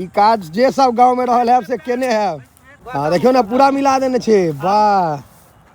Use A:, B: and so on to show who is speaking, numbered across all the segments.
A: ई काज जे सब गांव में रहल है से केने है। हां देखियो ना पूरा मिला देने छे। वाह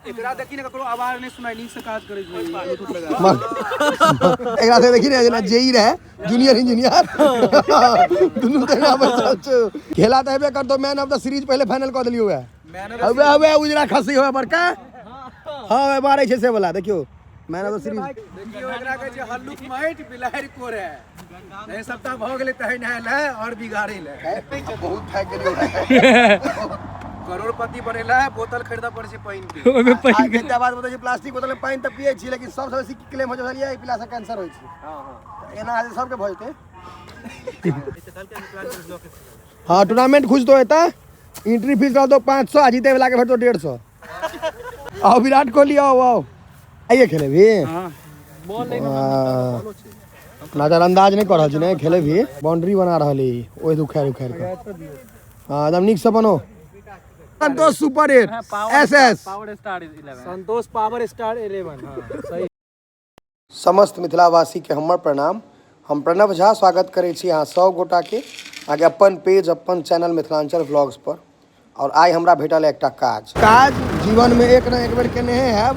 B: एकरा देखि ने ककरो आवाज नहीं सुनाई नीक से काज करे छै ब्लूटूथ लगा।
A: एकरा से देखि ने जेना जेई रहे जूनियर इंजीनियर दुनु त यहाँ पर चल छ। खेला त हेबे कर तो मैन ऑफ द सीरीज पहले फाइनल क देलियो है। हबे हबे उजरा खसी होय बड़का। हां मारे छै से वाला देखियो मैन ऑफ द सीरीज।
B: देखियो एकरा कहै छै हल्लुक माइट बिलाहर कोरे। ए सप्ताह भ गेलै तहन आयल है और बिगाड़े ले।
A: बहुत फाइट गेलियो
B: करोड़पति बनेला है बोतल खरीदा पड़े छै पानी के।
A: ओमे पानी के बाद बताइ प्लास्टिक बोतल में पानी त पिए छी लेकिन सबसे बेसी क्लेम हो जलिया ई पिला से कैंसर होय छै। हां एना आज सबके भ जेते। हां टूर्नामेंट खुज तो एता एंट्री फीस दो 500 आ जीते वाला के भेटो 150। आओ विराट कोहली आओ आइए खेले भी। हां बॉल नहीं नजरअंदाज नहीं कर रहल छी ने खेले भी बाउंड्री बना रहली ओइ उखाड़ के। हां एकदम नीक से बनो। संतोष सुपर 8 एसएस
B: पावर स्टार 11 संतोष पावर स्टार 11। हां सही।
A: समस्त मिथिलावासी के हमर प्रणाम। हम प्रणव झा स्वागत करै छी अहाँ सब गोटा के आगे अपन पेज अपन चैनल मिथिलांचल व्लॉग्स पर। और आइ हमरा भेटल एकटा काज जीवन में एक न एक बेर केने है।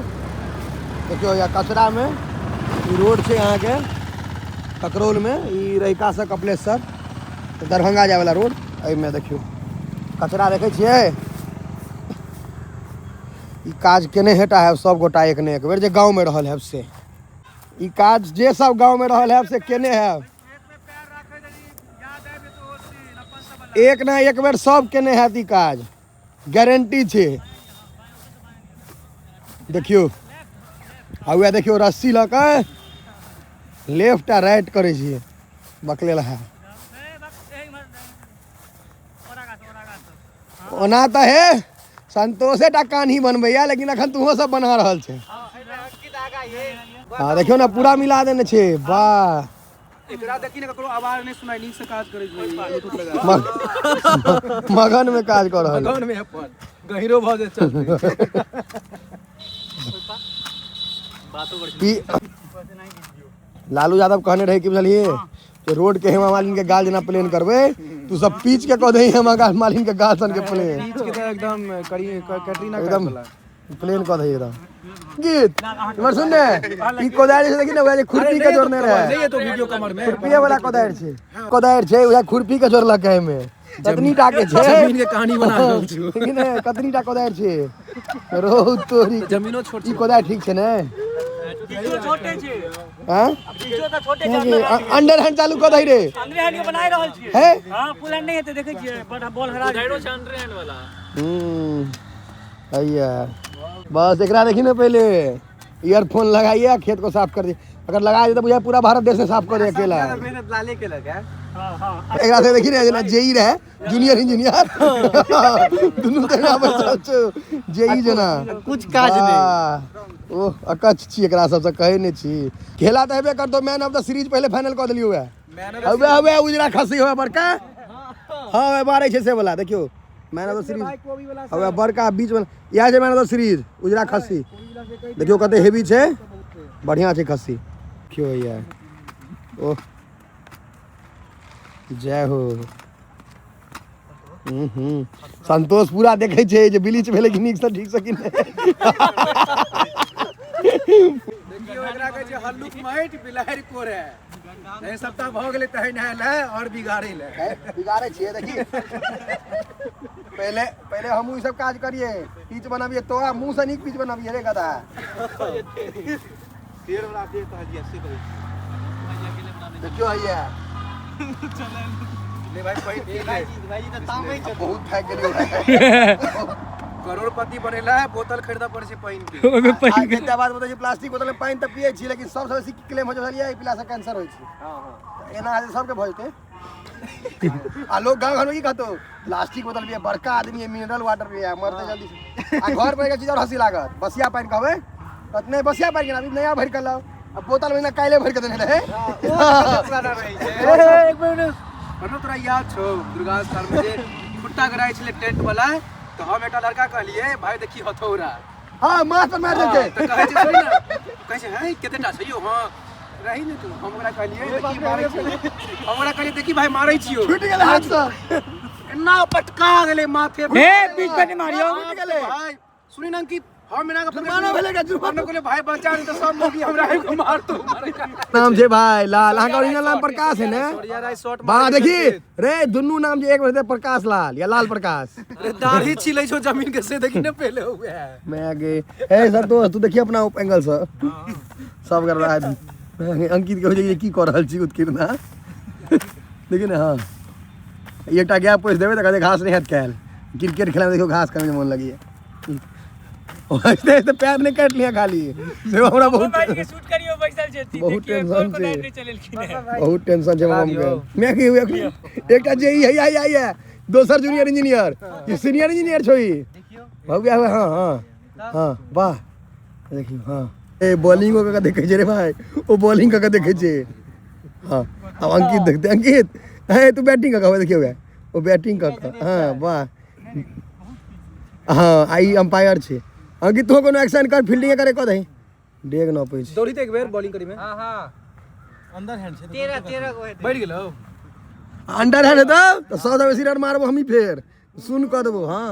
A: देखियो या कचरा में ई रोड छै अहाँ के ककरोल में ई रहिका से कपिलेश्वर दरभंगा जाय वाला रोड। एहि में देखियो कचरा रखे छियै। ई काज केने हेटा है सब गोटा एक ने एक बेर जे गांव में रहल है से। ई काज जे सब गांव में रहल है से केने है। एक ना एक बेर सब केने है ई काज गारंटी छे। देखियो हउए देखियो रस्सी ल के लेफ्ट आ राइट करे छिए बकलेला है। ओना त है संतोषे टा कान्ही बनबैया लेकिन अखन तूहो सब बना रहल छे। हां देखियो ना पूरा मिला देने छे। वाह
B: एकरा देखि ने ककरो आवाज नहीं सुनाई नीक से काज करे छै ब्लूटूथ लगा।
A: मगन में काज कर रहल
B: मगन में अपन गहिरो भ जे चलते। बातो कर
A: लालू यादव कहने रहे कि बुझलिए कि रोड के हेमा मालिनी के गाल जना प्लेन करबे तू सब पीच के कह दही हेमा मालिनी के गाल सन के प्लेन।
B: पीच के त एकदम कैटरीना
A: एकदम प्लेन कह दही एकदम। गीत इमर सुन ने ई कोदारी से देखि ने वही खुरपी के जोड़ने रहे।
B: नहीं है तो वीडियो कमर में
A: खुरपी वाला कोदार छे वही खुरपी के जोड़लक है में कतनी टा के छे।
B: जमीन के कहानी बना रहल छी
A: लेकिन कतनी टा कोदार छे रो तोरी
B: जमीनो छोट
A: ई कोदार ठीक छे ने
C: छोटे छे।
A: हां
C: बीचो त छोटे छे।
A: अंडर हैंड चालू क दई रे
C: अंडर हैंड बनाई रहल छियै।
A: है
C: हां फुल हैंड नहीं हेते देखे छियै बड़ा बॉल हरा जाइरो छै अंडर हैंड वाला।
A: भैया बस एकरा देखी ना पहले ईयरफोन लगाइए खेत को साफ कर दे। अगर लगा दे तो बुझा पूरा भारत देश में साफ कर दे अकेला।
B: मेहनत लाले के लगा।
C: हां
A: एकरा से देखी ना जेना जेई रहे जूनियर इंजीनियर दुनु त यहाँ पर चल छ जेई जना
B: कुछ काज नहीं।
A: ओ अकच छी एकरा सब से कहे ने छी। खेला त हेबे कर तो मैन ऑफ द सीरीज पहले फाइनल क देलियो है। हबे हबे उजरा खसी होय बड़का। हां मारे छै से वाला देखियो मैन ऑफ द सीरीज। हबे बड़का बीच में या छै मैन ऑफ द सीरीज उजरा खसी। देखियो कते हेवी छै बढ़िया छै खसी। क्यों यार ओ जय हो। संतोष पूरा देखे छै जे बिलीच भेले कि नीक से ठीक से कि नहीं।
B: देखियो एकरा कहै छै हल्लुक माइट बिलाहर कोरे। ए सप्ताह भ गेलै तहन आयल है और बिगाड़े ले।
A: बिगाड़े छिए देखी पहले हम ई सब काज करिए पीच बनाबिए तो मुंह से नीक पीच बनाबिए रे गधा।
B: देर वाला दे कहलिए से कहिए
A: देखियो भैया
B: ले भाई भाई जी त तामै छै
A: बहुत फेंक गेलियो।
B: करोड़पति बनेला है बोतल खरीदा पड़े छै पानी के।
A: ओमे पानी के बाद बताइ प्लास्टिक बोतल में पानी त पिए छी लेकिन सबसे बेसी क्लेम हो जलिया ई पिला से कैंसर होय छै। हां एना आज सबके भ जेते। आ लोग गांव घर में की कहतो प्लास्टिक बोतल भी बड़का आदमी है मिनरल वाटर भी है मरते जल्दी से। आ घर पर के चीज और हंसी लागत बसिया पानी कहबे कतने बसिया पानी के नया भर के लाओ अब बोतल में ना काइले भर के देने रहे।
B: एक मिनट मतलब तोरा याद छौ दुर्गा स्थान में जे फुट्टा कराई छले टेंट वाला तो हम एकटा लड़का कहलिए भाई देखी हथौरा।
A: हां माथ पर मार देलके
B: त कहै छै सुन ना कहै छै है केतेटा छै यो। हां रही नहीं तू हमरा कहलिए देखी मारै छी हमरा कहलिए देखी भाई मारै छियो
A: छूट गेलै हाथ से
B: ना पटका गेले माथे पे
C: ए बीच पे नहीं मारियो
B: भाई सुनी ना अंकित हम ना जुर्माना भेलेगा जुर्माना कहले भाई बचा नहीं तो सब लोग हमरा को मार दो
A: नाम छे भाई लाल अहाँ के ओरिजिनल नाम प्रकाश है ने
B: यार शॉट
A: बा देखी रे दुन्नू नाम जे एक रहते प्रकाश लाल या लाल प्रकाश
B: अरे दाढ़ी छिलै छो जमीन के से देखी न पहले हुए है
A: मैं आगे ए सर तो तू देखिए अपना एंगल से सब कर रहा है अंकित के हो जाए की कर रहल छी उत्कीर्णा देखिए ना हां ये टा गया पूछ देबे त कहते घास नहीं हट कैल क्रिकेट खेला में देखो घास खाने में मन लगी है ऐसे पैर ने काट लिया खाली से हमरा बहुत
C: मोबाइल के शूट करियो बैसल जेती
A: बहुत
C: देखिए
A: टेंशन
C: कौन
A: से।
C: नहीं चलल की
A: बहुत टेंशन छे हम के मैं की हुए एकटा जे ई आई है दोसर जूनियर इंजीनियर ये सीनियर इंजीनियर छोई हो गया हां हां हां वाह देखियो हां ए बॉलिंग का देखे छे रे भाई ओ बॉलिंग का देखे छे हां अब अंकित देखते अंकित है तू बैटिंग का कहवे देखियो वो बैटिंग का हां वाह हां आई अंपायर छे अंकित तो कोनो एक्शन कर फील्डिंग करे क दही डेग न पई
B: दौड़ी त एक बेर बॉलिंग करी में हां हां
C: अंदर हैंड से 13 को है
B: बैठ गेलो
A: अंडर हैंड तो 100 बेसी रन मारबो हमी फेर सुन क देबो हां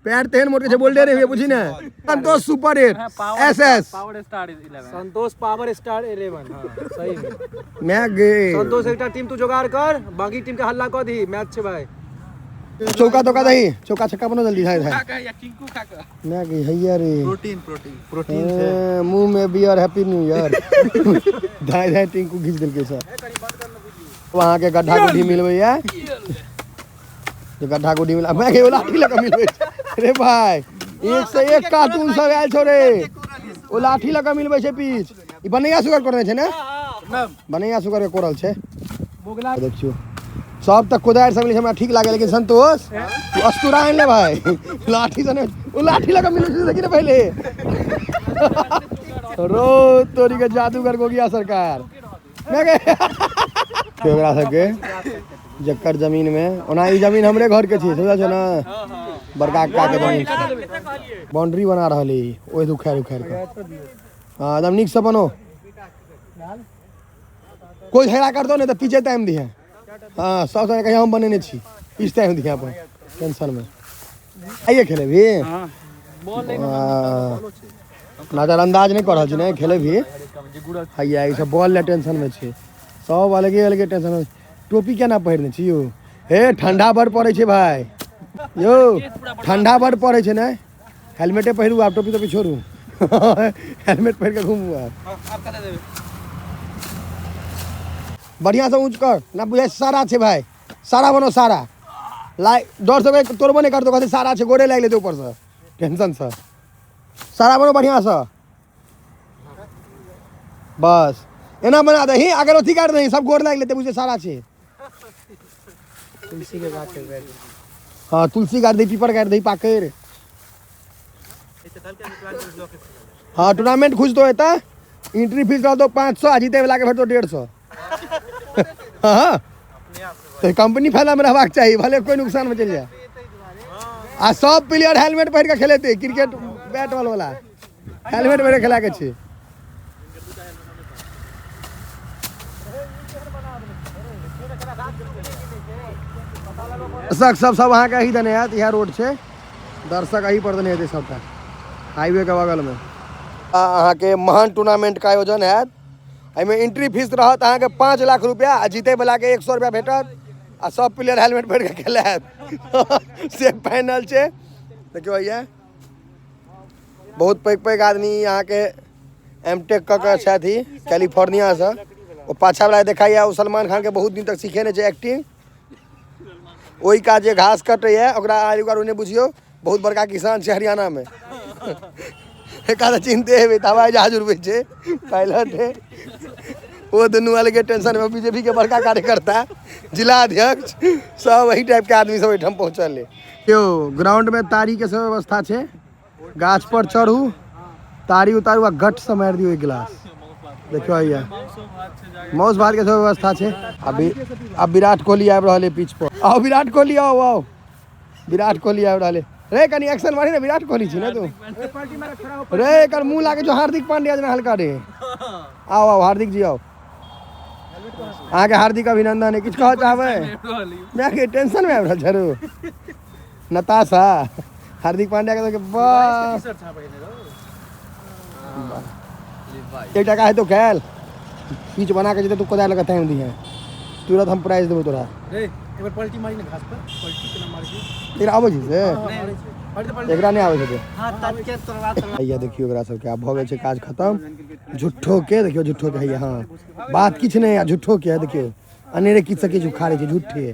A: पैर तेहन मोट के छे बोल दे रे बुझी ना संतोष सुपर 8 एसएस
C: पावर स्टार 11
B: संतोष पावर स्टार 11 हां सही में
A: मैं गे
B: संतोष एकटा टीम तू जुगाड़ कर बाकी टीम के हल्ला क दी मैच छे भाई
A: चौका तो का दही चौका छक्का बनो जल्दी धाय धाय
B: का या टिंकू का का
A: मैं गे हैया रे
B: प्रोटीन
A: मुंह में बियर हैप्पी न्यू ईयर धाय धाय टिंकू खींच दिल के सर वहां के गड्ढा गुड्ढी मिलबै है जो गड्ढा गुड्ढी मिला मैं के लाठी लगा मिलबै रे भाई एक से एक कार्टून सब आयल छो रे ओ लाठी लगा मिलबै छे पीच ई बनैया सुगर करने छे ना बनैया सुगर के कोरल छे
B: बोगला
A: देखियो सब तक कोदार सब हमरा ठीक लागे लेकिन संतोष तू अस्तुरा आन ले भाई लाठी से ओ लाठी लगा मिले छे देखी ना पहले रो तोरी के जादूगर हो गया सरकार मैं के केवरा सके जक्कर जमीन में ओना ई जमीन हमरे घर के छी समझा छ ना बड़का का के जमीन बाउंड्री बना रहली ओए दुखार उखार के हां एकदम निक से बनो कोई हेरा कर दो नहीं तो पीछे टाइम दिए हाँ सब समय कहीं हम बनेने छी इस टाइम दिया अपन टेंशन में आइए खेले भी नजरअंदाज नहीं कर रहल छी नहीं खेले भी हैया ई सब बॉल ले टेंशन में छी सब अलगे अलगे टेंशन में टोपी केना पहिरने छी यो हे ठंडा बड़ पड़े छे भाई यो ठंडा बड़ पड़े छे ने हेलमेटे पहिरू आप टोपी तो छोड़ू हेलमेट पहिर के घूमू
B: आप कते देबे
A: बढ़िया से ऊंच कर ना बुझे सारा छे भाई सारा बनो सारा लाई डर से तोड़बो नहीं कर दो कहते सारा छे गोड़े लाग लेते ऊपर से टेंशन से सारा बनो बढ़िया से बस एना बना दही अगर अथी काट दही सब गोड़ लाग लेते बुझे सारा छे
B: तुलसी के गाछ के
A: हाँ तुलसी काट दही पीपर काट दही पाकर हाँ टूर्नामेंट खुश तो होता एंट्री फीस रह दो 500 जीते वाला के फिर तो 150 हाँ तो कंपनी फैला में रहबाक चाहिए भले कोई नुकसान में चल जाए आ सब प्लेयर हेलमेट पहन के खेलेते क्रिकेट बैट बॉल वाला हेलमेट पहन के खेला के छे दर्शक सब अहाँ के ही देने आयत यहाँ रोड छे दर्शक अही पर देने हेतै सबटा हाईवे के बगल में अहाँ के महान टूर्नामेंट का आयोजन है एहिमे एंट्री फीस रहत अहाँ के 5 लाख रुपया आ जीते वाला के 100 रुपया भेटत आ सब प्लेयर हेलमेट पहिर के खेलत से फाइनल छे देखियो भैया बहुत पैघ पैघ आदमी यहाँ के एमटेक क के छथि कैलिफोर्निया से ओ पाछा वाला देखाइए ओ सलमान खान के बहुत दिन तक सीखेने छे एक्टिंग ओही का जे घास कटे है ओकरा आलू का उन्हें बुझियो बहुत बड़का किसान छे हरियाणा में एक आधा चिंते है हवाई जहाज उड़बै छे पायलट है वो दुनू वाले के टेंशन में बीजेपी के बड़का कार्यकर्ता जिला अध्यक्ष सब वही टाइप के आदमी सब एठम पहुँचल है यो ग्राउंड में तारी के सब व्यवस्था छे गाछ पर चढ़ू तारी उतारू आ गट से मार दियो एक गिलास देखियो भैया मौस भात के सब व्यवस्था छे अभी अब विराट कोहली आबि रहल है पिच पर आओ विराट कोहली आओ आओ विराट कोहली आबि रहल है रे कनी एक्शन मारी ना विराट कोहली छी ना तू
B: पलटी मारा खड़ा हो
A: रे कर मुंह लागे जो हार्दिक पांड्या जना हल्का रे आओ आओ हार्दिक जी आओ आगे हार्दिक अभिनंदन है किछ कह चाहबे मैं के टेंशन में आबरा जरू नताशा हार्दिक पांड्या के तो बस
B: सर छापे ने
A: एक टका है तो खेल पिच बना के जते तू कोदा लगत है है तुरंत हम प्राइज देबो तोरा
B: रे एक बार पलटी मारी ना घास पर पलटी के ना मार के
A: तेरा आबो छी से
B: पलटी
A: एकरा नहीं आवे छै
C: हां तब के तोरवा
A: भैया देखियो एकरा सब के आब भ गेल छै काज खत्म झूठो के देखियो झूठो के है हां बात किछ नहीं है झूठो के है देखियो अनेरे किछ सके जो खा रहे छै झूठे